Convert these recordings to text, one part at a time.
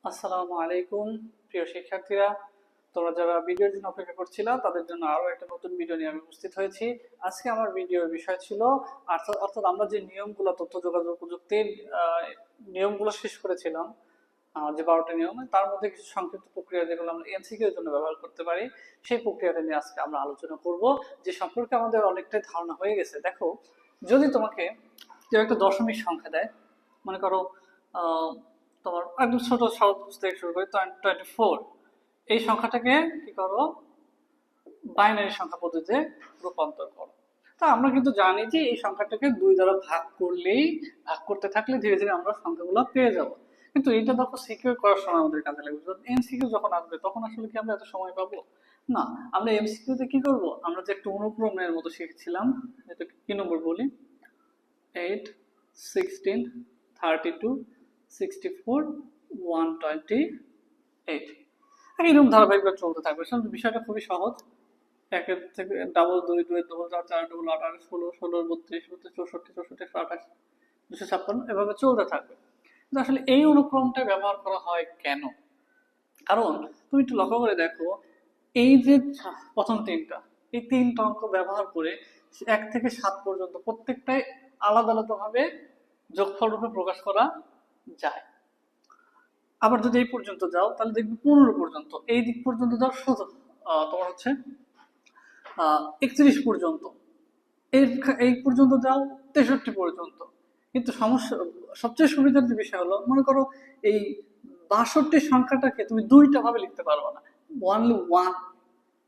আসসালামু আলাইকুম প্রিয় শিক্ষার্থীরা, তোমরা যারা ভিডিওর জন্য অপেক্ষা করছিলা তাদের জন্য আরো একটা নতুন ভিডিও নিয়ে আমি উপস্থিত হয়েছি। আজকে আমার ভিডিওর বিষয় ছিল অর্থাৎ আমরা যে নিয়মগুলো তথ্য যোগাযোগ প্রযুক্তির নিয়মগুলো শেষ করেছিলাম, যে 12টা নিয়ম, তার মধ্যে কিছু সংক্ষিপ্ত প্রক্রিয়া যেগুলো আমরা এমসিকিউ এর জন্য ব্যবহার করতে পারি, সেই প্রক্রিয়াটা নিয়ে আজকে আমরা আলোচনা করব, যে সম্পর্কে আমাদের অনেকটাই ধারণা হয়ে গেছে। দেখো, যদি তোমাকে কেউ একটা দশমিক সংখ্যা দেয়, মনে করো তোমার একদম ছোট সহজ থেকে শুরু করি, 24, এই সংখ্যাটাকে কি করো, বাইনারি সংখ্যা পদ্ধতিতে রূপান্তর করো। তা আমরা কিন্তু জানি যে এই সংখ্যাটাকে 2 দ্বারা ভাগ করতে থাকলে ধীরে ধীরে আমরা সংখ্যাগুলো পেয়ে যাব। কিন্তু এটা দেখো সিকিউর করার সময় আমাদের কাজে লাগবে। এমসিকিউ যখন আসবে তখন আসলে কি আমরা এত সময় পাবো? না। আমরা এমসিকিউ তে কি করব, আমরা যে একটা অনুক্রমের মতো শিখেছিলাম, এটা কি নম্বর বলি, 8, 16, 32, 64, 128, এরকম ধারাবাহিকভাবে চলতে থাকবে। বিষয়টা খুবই সহজ। একের থেকে ডাবল 2, 2 ডবল 4, 4 ডবল 8, 8 16, 16 32, 32 64, 64 28, 256, এভাবে চলতে থাকবে। কিন্তু আসলে এই অনুক্রমটা ব্যবহার করা হয় কেন? কারণ তুমি একটু লক্ষ্য করে দেখো, এই যে প্রথম তিনটা, এই তিনটা অঙ্ক ব্যবহার করে 1 থেকে 7 পর্যন্ত প্রত্যেকটাই আলাদা আলাদা ভাবে যোগফল রূপে প্রকাশ করা যায়। আবার যদি এই পর্যন্ত যাও তাহলে দেখবে 15 পর্যন্ত, এই দিক পর্যন্ত যাও তোমার হচ্ছে 31 পর্যন্ত, এই এই পর্যন্ত যাও 63 পর্যন্ত। কিন্তু সমস্যা, সবচেয়ে সুবিধার যে বিষয় হলো, মনে করো এই 62 সংখ্যাটাকে তুমি দুইটা ভাবে লিখতে পারবে না, ওয়ানলি ওয়ান,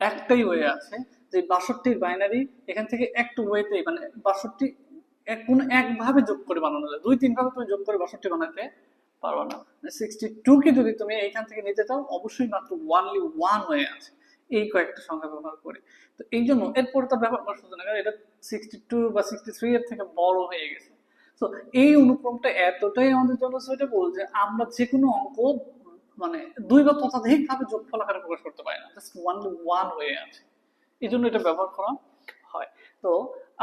একটাই ওয়ে আছে যে 62 বাইনারি, এখান থেকে একটা ওয়েতেই, মানে 62 কোনো একভাবে যোগ করে বানানো যায়, 2-3 ভাবে তুমি যোগ করে 62 বানাতে পারবে না। 62 কে যদি তুমি এইখান থেকে নিতে চাও, অবশ্যই মাত্র ওয়ানলি ওয়ান ওয়ে আছে, এই কয়েকটা সংখ্যা ব্যবহার করে। তো এই জন্য এরপরে তো ব্যবহার করা সুযোগ না, কারণ এটা 62 বা 63 এর থেকে বড় হয়ে গেছে। তো এই অনুক্রমটা এতটাই আমাদের জন্য সুইটেবল যে আমরা যে কোনো অঙ্ক মানে 2 বা ততোধিক ভাবে যোগফল আকারে প্রকাশ করতে পারি না, জাস্ট ওয়ানলি ওয়ান ওয়ে আছে, এই জন্য এটা ব্যবহার করা হয়। তো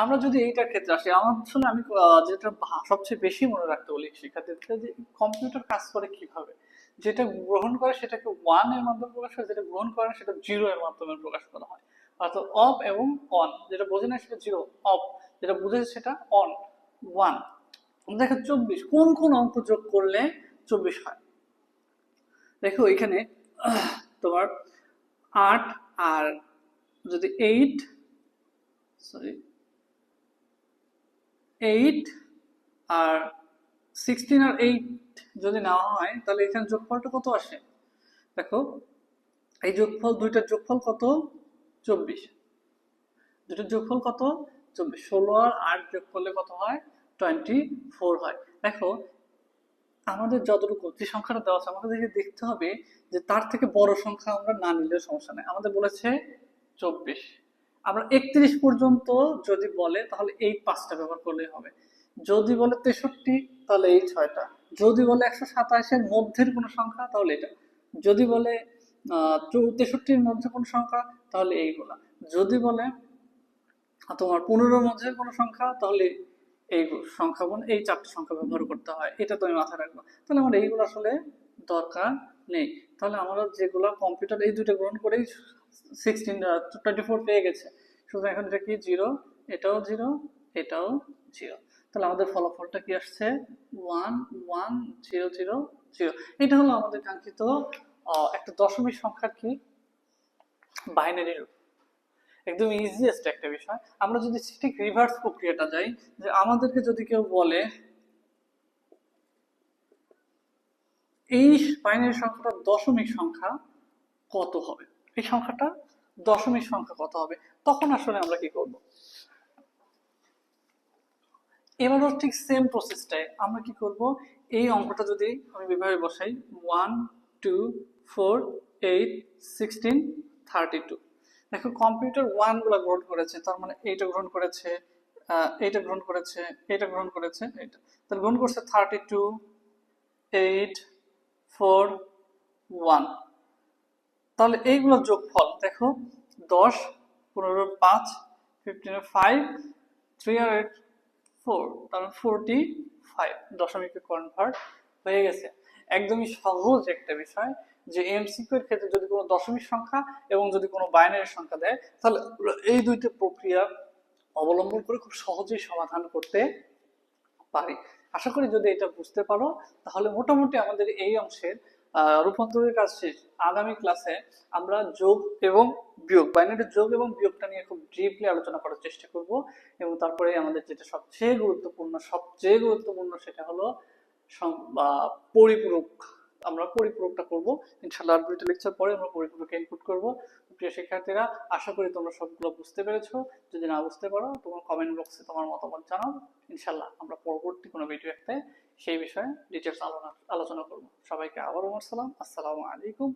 আমরা যদি এইটার ক্ষেত্রে আসি, আমার আসলে আমি যেটা সবচেয়ে বেশি মনে রাখতে বলি শিক্ষার্থীদের, যে কম্পিউটার কাজ করে কিভাবে, যেটা গ্রহণ করে সেটাকে ওয়ান এর মাধ্যমে প্রকাশ করে, যেটা গ্রহণ করে সেটা জিরো এর মাধ্যমে প্রকাশ করা হয়। অর্থাৎ অফ এবং অন, যেটা বোঝে না সেটা জিরো, অফ যেটা বুঝে সেটা অন, ওয়ান। দেখো 24, কোন কোন অঙ্ক যোগ করলে 24 হয়? দেখো এখানে তোমার 8 আর যদি 8, সরি 8 আর 16 আর 8 যদি নেওয়া হয়, তাহলে এখানে যোগফলটা কত আসে? দেখো, এই যোগফল, দুইটার যোগফল কত? 24। দুইটার যোগফল কত? 24। 16 আর 8 যোগ করলে কত হয়? 24 হয়। দেখো, আমাদের যতটুকু যে সংখ্যাটা দেওয়া আছে, আমাদেরকে দেখতে হবে যে তার থেকে বড় সংখ্যা আমরা না নিলেও সমস্যা নেই। আমাদের বলেছে 24, আমরা 31 পর্যন্ত যদি বলে তাহলে এই 5টা ব্যবহার করলেই হবে। যদি বলে 63, তাহলে এই 6টা। যদি বলে 127 এর মধ্যের কোনো সংখ্যা, তাহলে এটা। যদি বলে 63-র মধ্যে কোনো সংখ্যা, তাহলে এইগুলা। যদি বলে তোমার 15-র মধ্যে কোনো সংখ্যা, তাহলে এই সংখ্যা গুণ, এই 4টি সংখ্যা ব্যবহার করতে হয়, এটা তুমি মাথায় রাখবা। তাহলে আমার এইগুলো আসলে দরকার নেই। তাহলে আমরা যেগুলো কম্পিউটার এই দুটো গ্রহণ করেই 24 পেয়ে গেছে, সুতরাং এখন এটা কি জিরো, এটাও জিরো, এটাও জিরো। তাহলে আমাদের ফলাফলটা কি আসছে? 1 1 0 0 0। এটা হলো আমাদের কাঙ্ক্ষিত একটা দশমিক সংখ্যার কি বাইনারি রূপ। একদম ইজিয়েস্ট একটা বিষয়। আমরা যদি ঠিক রিভার্স প্রক্রিয়াটা যাই, যে আমাদেরকে যদি কেউ বলে এই বাইনারি সংখ্যাটা দশমিক সংখ্যা কত হবে, এই সংখ্যাটা দশমিক সংখ্যা কত হবে, তখন আসলে আমরা কি করব? এবারও ঠিক সেম প্রসেসটাই আমরা কি করব, এই অঙ্কটা যদি আমি বিভাগে বসাই, 1 2 4 8 16 32, দেখো কম্পিউটার ওয়ান গুলা গ্রহণ করেছে, তার মানে এইটা গ্রহণ করেছে, এইটা গ্রহণ করেছে, এইটা গ্রহণ করেছে, এইটা, তাহলে গ্রহণ করছে 32 8 4 1। তাহলে এইগুলো যোগফল দেখো, 10 15 5 15 5 3 আর 8 4, তার 45 দশমিকে কনভার্ট হয়ে গেছে। একদমই সহজ একটা বিষয় যে এমসিকিউ এর ক্ষেত্রে যদি কোনো দশমিক সংখ্যা এবং যদি কোনো বাইনারি সংখ্যা দেয় তাহলে এই দুইটা প্রক্রিয়া অবলম্বন করে খুব সহজেই সমাধান করতে পারি। আশা করি যদি এটা বুঝতে পারো তাহলে মোটামুটি আমাদের এই অংশের রূপান্তরের কাজ শেষ। আগামী ক্লাসে আমরা যোগ এবং বিয়োগ, বাইনারি যোগ এবং বিয়োগটা নিয়ে খুব ডিপলি আলোচনা করার চেষ্টা করব। এবং তারপরে আমাদের যেটা সবচেয়ে গুরুত্বপূর্ণ সেটা হলো পরিপূরক। আমরা পরিপূরকটা করব ইনশাআল্লাহ। আর দুইটা লেকচার পরে আমরা পরিপূরক ইনপুট করব। প্রিয় শিক্ষার্থীরা, আশা করি তোমরা সবগুলো বুঝতে পেরেছো। যদি না বুঝতে পারো তোমার কমেন্ট বক্সে তোমার মতামত জানাও। ইনশাআল্লাহ আমরা পরবর্তী কোনো ভিডিওতে সেই বিষয়ে ডিটেলস আলোচনা করব। সবাইকে আবারও সালাম, আসসালামু আলাইকুম।